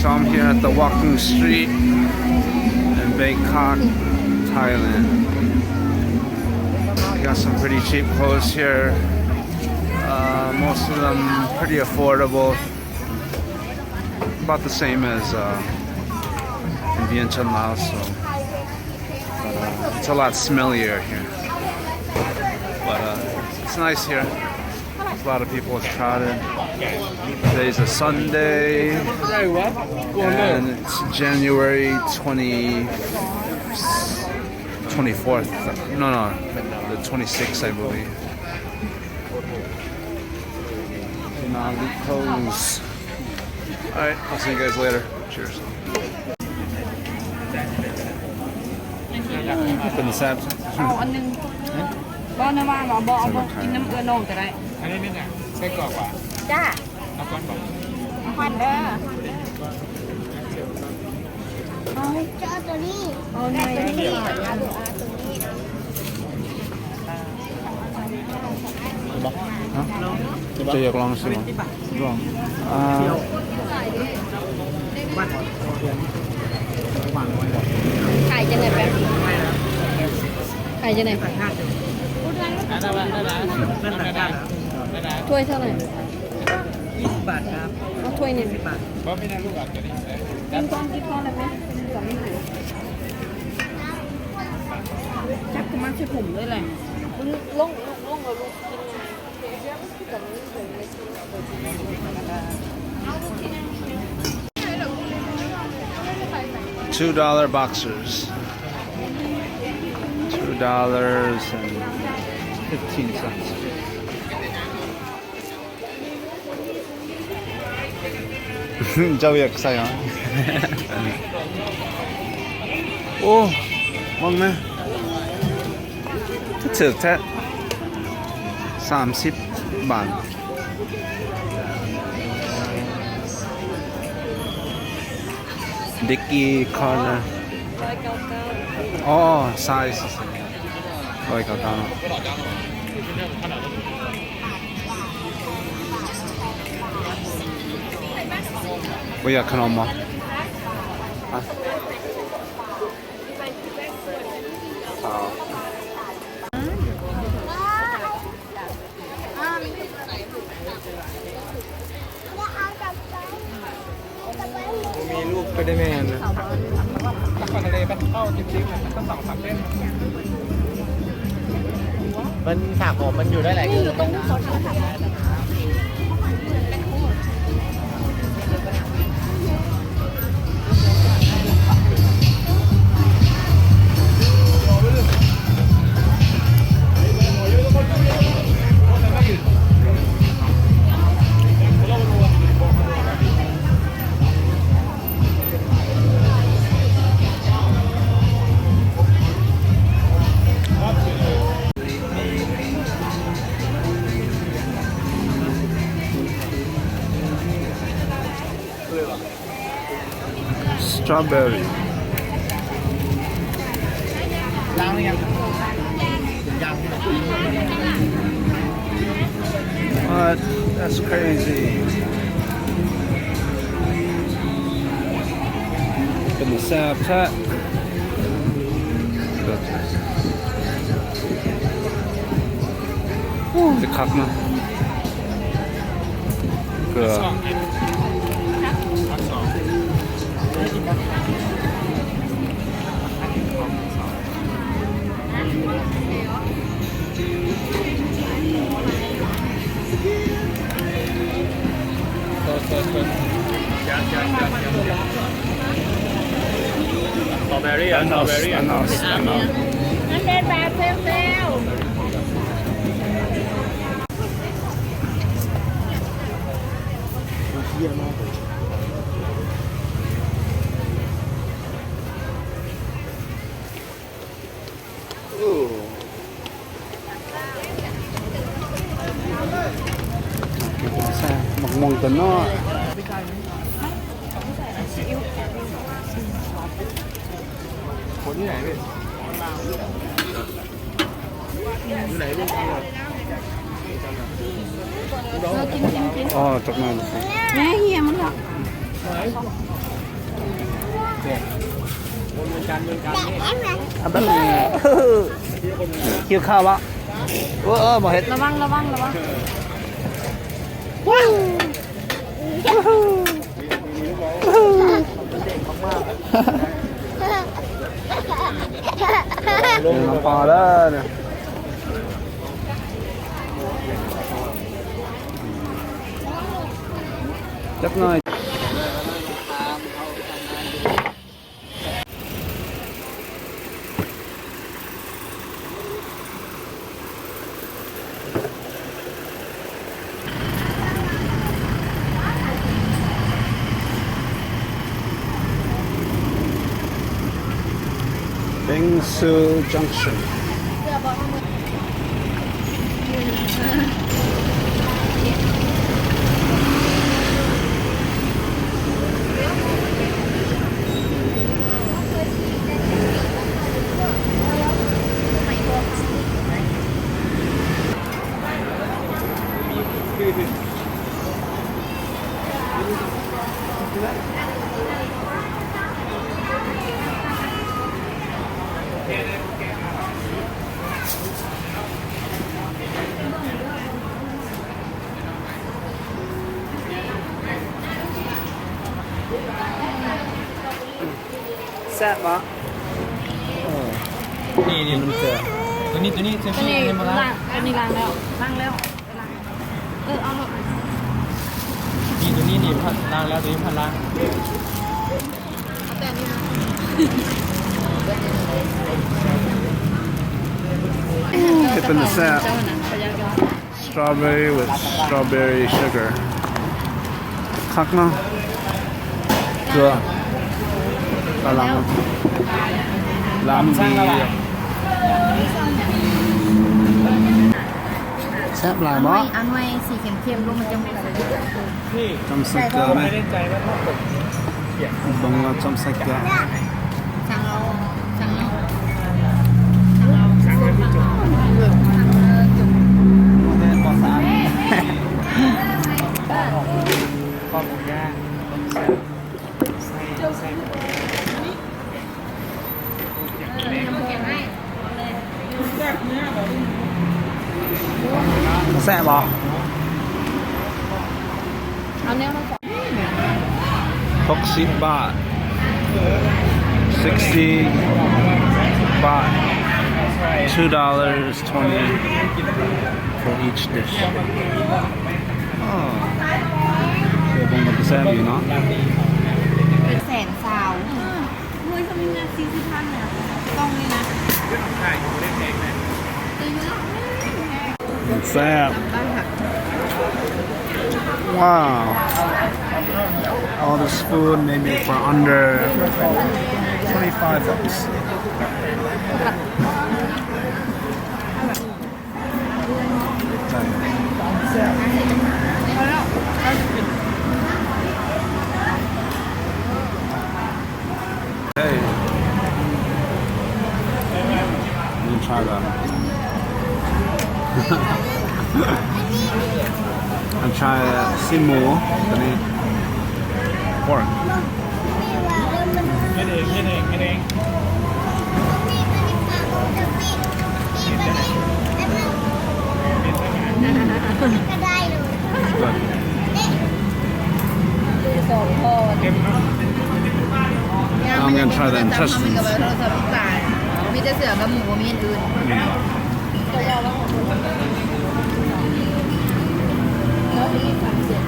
So I'm here at the walking street in Bangkok, Thailand. Got some pretty cheap clothes here. Most of them pretty affordable. About the same as in Vientiane, Laos. So, it's a lot smellier here. But it's nice here. A lot of people are crowded. Today's a Sunday, and it's January 24th. No, the 26th, I believe. Denali Pose. Alright, I'll see you guys later. Cheers. Open the sabs. อันนึงบ่นะว่าบ่เอาบ่กินน้ำเกลือโน่ก็ได้อันนี้เนี่ยใส่กรอกว่ะจ้าเอาก้อนบ่เอาก้อนเด้อเอาเจ้าตัวนี้เอาหน่อยนี่เอาตัวนี้จะอยากลองสิลองขายจะไหนแป๊บขายจะไหนถ้วยเท่าไหร่20 บาทครับเอาถ้วยหนึ่ง10 บาทเพราะไม่ได้ลูกอัดกันนี่เป็นก้อนที่ก้อนอะไรไหมสองหน่อยจับกุมารใช้ผมด้วยแหละลงเอาลูกกิน$2 boxers. $2.15. Jauh saya. Oh, mana? Kecil tak? 30 baht. Dicky corner. Oh, size. 199. What you can on more?มีลูกก็ได้แม่นะตักปลาทะเลปะเข้าจิ้มๆมันก็2-3เส้นมันสากผมมันอยู่ได้หลายอยู่ตรงเขาทำStrawberry. ล้างหรือยังยัง What? That's crazy. Open the sap tap. The cocknut. Good. Strawberry อ่ะ Strawberry อ่ะ นั่นเด็ดแบบเซลเยี่ยมมากเลย Mặc mông tấn nó. คนที่ไหนพี่อยู่ไหนลูกเรา Oh, chắc nào. แม่เฮียมันหรอ อันนั้นคิวข้าววะบ่เห็ด ระวังระวังระวัง น้ำปลาแล้วเนี่ยจักหน่อยBingsu Junction แซ่บปะนี่มันเจอตัวนี้ตัวนี้ เห็นไหมล่ะ ล้างอันนี้ล้างแล้วล้างแล้วเอาหมด ตัวนี้พันล้างแล้วตัวนี้พันล้าง แต่นี่นะ เป็นแซ่บ strawberry with strawberry sugar คักเนาะเกลือกำลังล้ำดีแซ่บหลายมั้ง อันไว้สีเข้มๆลูกมันจะไม่อะไร นี่ จำใส่เกลือไหม ไม่ได้ใจว่าต้องผมเขียน บังว่าจำใส่เกลือ สั่งเราสั่งเรา สั่งให้พี่จุ๊บ แม่ปอสาม ข้าวหมูย่างใส่ แซ่บปะ เอาเนี้ยมาก่อน 60 บาท60 บาท$2.20 for each dish เดี๋ยวผมจะแซ่บอยู่เนาะ เป็นแสนสาวเฮ้ยทำยังไง40,000เนี่ยต้องเลยนะ ใช่เล่นเองเลย แซ่บว้าว all this food maybe for under 25 bucks Hey, let me try that. I'll try simu, pork. เอง Good. สองพอ เค็มเนาะ I'm gonna try the intestines. มีแต่เสือกับหมูมีอันอื่น แล้วที่สั่งเสียง